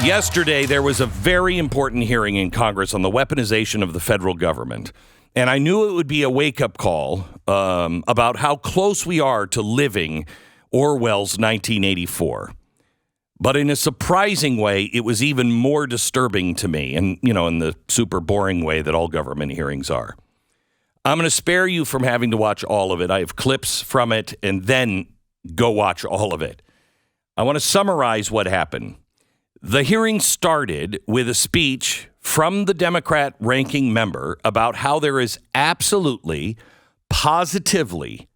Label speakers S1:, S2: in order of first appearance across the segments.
S1: Yesterday, there was a very important hearing in Congress on the weaponization of the federal government. And I knew it would be a wake-up call about how close we are to living Orwell's 1984. But in a surprising way, it was even more disturbing to me, and, in the super boring way that all government hearings are. I'm going to spare you from having to watch all of it. I have clips from it, and then go watch all of it. I want to summarize what happened. The hearing started with a speech from the Democrat ranking member about how there is absolutely, positively,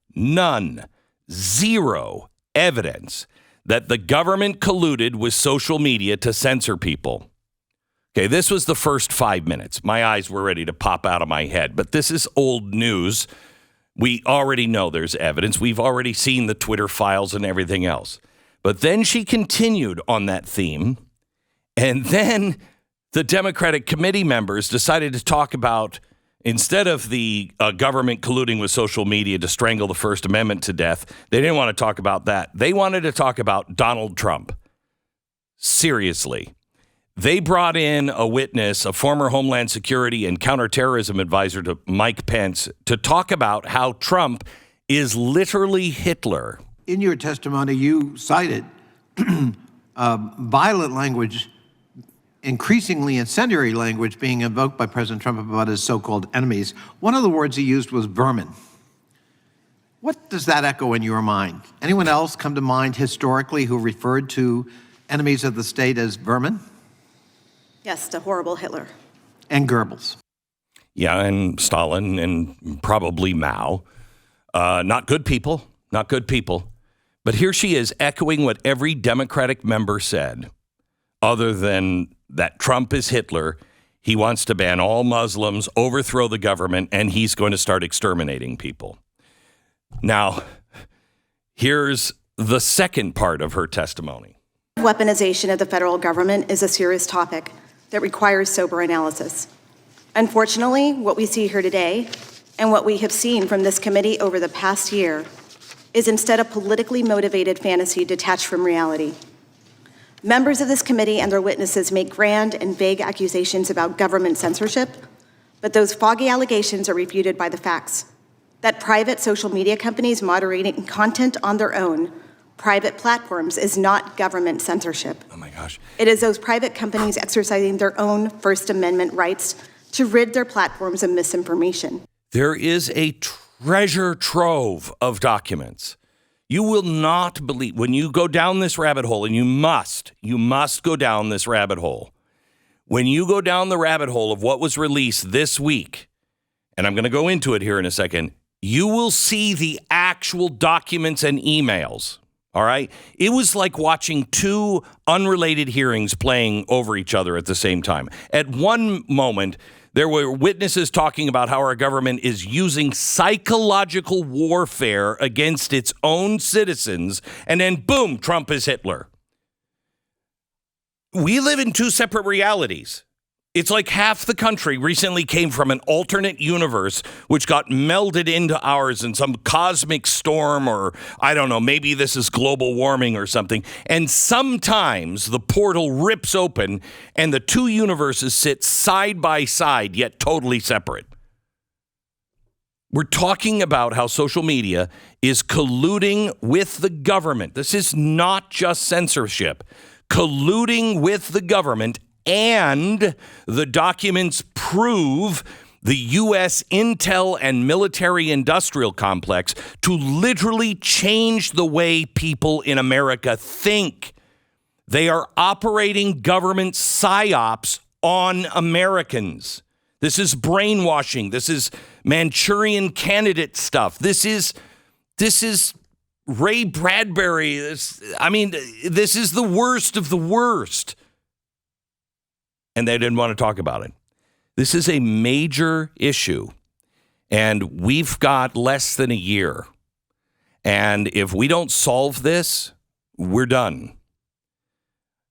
S1: zero evidence that the government colluded with social media to censor people. Okay, this was the first 5 minutes. My eyes were ready to pop out of my head, but this is old news. We already know there's evidence. We've already seen the Twitter files and everything else. But then she continued on that theme. And then the Democratic committee members decided to talk about, instead of the government colluding with social media to strangle the First Amendment to death, they didn't want to talk about that. They wanted to talk about Donald Trump. Seriously. They brought in a witness, a former Homeland Security and counterterrorism advisor to Mike Pence, to talk about how Trump is literally Hitler.
S2: In your testimony, you cited violent language, increasingly incendiary language being invoked by President Trump about his so-called enemies. One of the words he used was vermin. What does that echo in your mind? Anyone else come to mind historically who referred to enemies of the state as vermin?
S3: Yes, the horrible Hitler.
S2: And Goebbels.
S1: Yeah, and Stalin and probably Mao. Not good people. But here she is echoing what every Democratic member said, other than that Trump is Hitler. He wants to ban all Muslims, overthrow the government, and he's going to start exterminating people. Now, here's the second part of her testimony.
S3: Weaponization of the federal government is a serious topic that requires sober analysis. Unfortunately, what we see here today and what we have seen from this committee over the past year is instead a politically motivated fantasy detached from reality. Members of this committee and their witnesses make grand and vague accusations about government censorship, but those foggy allegations are refuted by the facts that private social media companies moderating content on their own private platforms is not government censorship.
S1: Oh my gosh.
S3: It is those private companies exercising their own First Amendment rights to rid their platforms of misinformation.
S1: There is a treasure trove of documents. You will not believe, when you go down this rabbit hole, and you must go down this rabbit hole. When you go down the rabbit hole of what was released this week, and I'm going to go into it here in a second, you will see the actual documents and emails. All right? It was like watching two unrelated hearings playing over each other at the same time. At one moment, there were witnesses talking about how our government is using psychological warfare against its own citizens, and then boom, Trump is Hitler. We live in two separate realities. It's like half the country recently came from an alternate universe which got melded into ours in some cosmic storm, or I don't know, maybe this is global warming or something. And sometimes the portal rips open and the two universes sit side by side, yet totally separate. We're talking about how social media is colluding with the government. This is not just censorship. Colluding with the government. And the documents prove the U.S. intel and military-industrial complex to literally change the way people in America think. They are operating government psyops on Americans. This is brainwashing. This is Manchurian candidate stuff. This is Ray Bradbury. This is the worst of the worst. And they didn't want to talk about it. This is a major issue, and we've got less than a year. And if we don't solve this, we're done.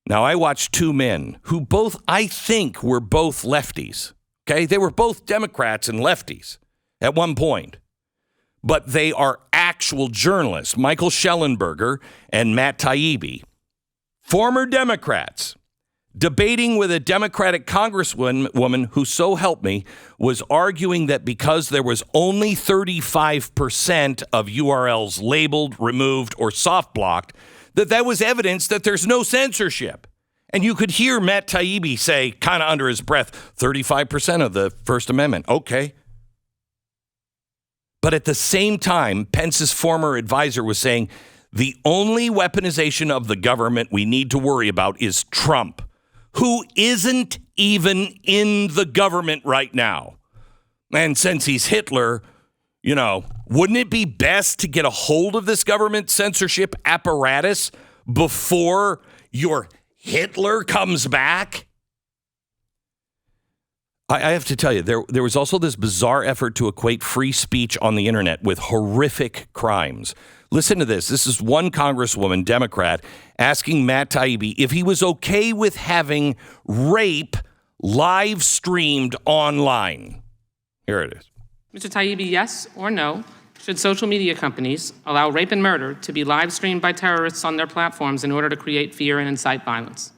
S1: Now, I watched two men who both, I think, were both lefties. Okay? They were both Democrats and lefties at one point. But they are actual journalists, Michael Shellenberger and Matt Taibbi, former Democrats. debating with a Democratic congresswoman who, so help me, was arguing that because there was only 35% of URLs labeled, removed, or soft blocked, that was evidence that there's no censorship. And you could hear Matt Taibbi say, kind of under his breath, 35% of the First Amendment. Okay. But at the same time, Pence's former advisor was saying, the only weaponization of the government we need to worry about is Trump, who isn't even in the government right now. And since he's Hitler, wouldn't it be best to get a hold of this government censorship apparatus before your Hitler comes back? I have to tell you, there was also this bizarre effort to equate free speech on the internet with horrific crimes. Listen to this. This is one congresswoman, Democrat, asking Matt Taibbi if he was okay with having rape live streamed online. Here it is.
S4: Mr. Taibbi, yes or no? Should social media companies allow rape and murder to be live streamed by terrorists on their platforms in order to create fear and incite violence?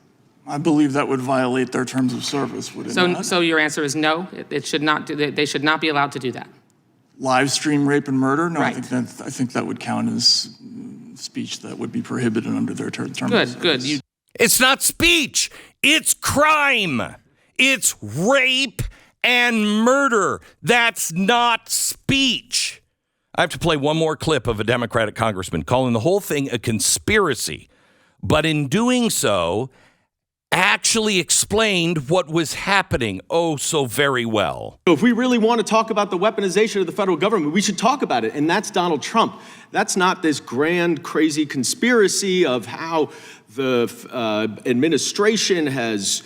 S5: I believe that would violate their terms of service, would it not?
S4: So your answer is no? It should not they should not be allowed to do that?
S5: Live stream rape and murder? No,
S4: Right.
S5: I think that would count as speech that would be prohibited under their terms of service.
S4: Good.
S1: It's not speech. It's crime. It's rape and murder. That's not speech. I have to play one more clip of a Democratic congressman calling the whole thing a conspiracy, but in doing so, actually explained what was happening oh so very well.
S6: If we really want to talk about the weaponization of the federal government, we should talk about it, and that's Donald Trump. That's not this grand, crazy conspiracy of how the administration has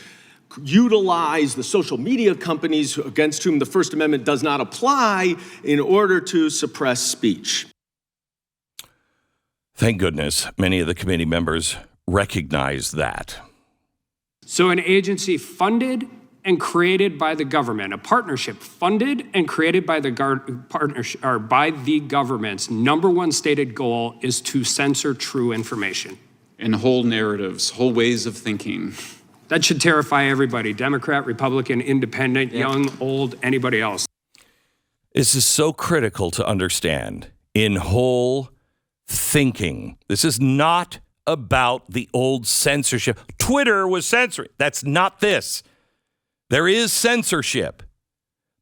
S6: utilized the social media companies against whom the First Amendment does not apply in order to suppress speech.
S1: Thank goodness many of the committee members recognize that.
S7: So an agency funded and created by the government, a partnership funded and created by the government's number one stated goal is to censor true information.
S8: And whole narratives, whole ways of thinking.
S7: That should terrify everybody, Democrat, Republican, independent, young, old, anybody else.
S1: This is so critical to understand in whole thinking. This is not about the old censorship. Twitter was censoring. That's not this. There is censorship.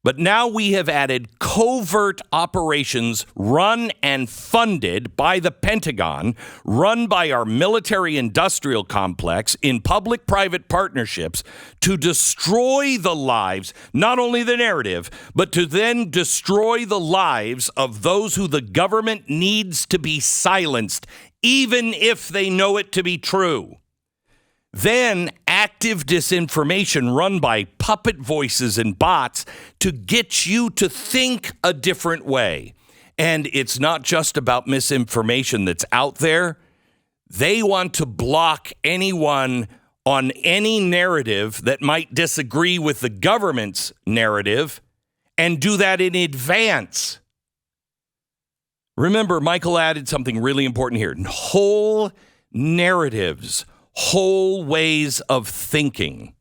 S1: But now we have added covert operations run and funded by the Pentagon, run by our military-industrial complex in public-private partnerships to destroy the lives, not only the narrative, but to then destroy the lives of those who the government needs to be silenced, even if they know it to be true. Then active disinformation run by puppet voices and bots to get you to think a different way. And it's not just about misinformation that's out there. They want to block anyone on any narrative that might disagree with the government's narrative and do that in advance. Remember, Michael added something really important here. Whole narratives, whole ways of thinking.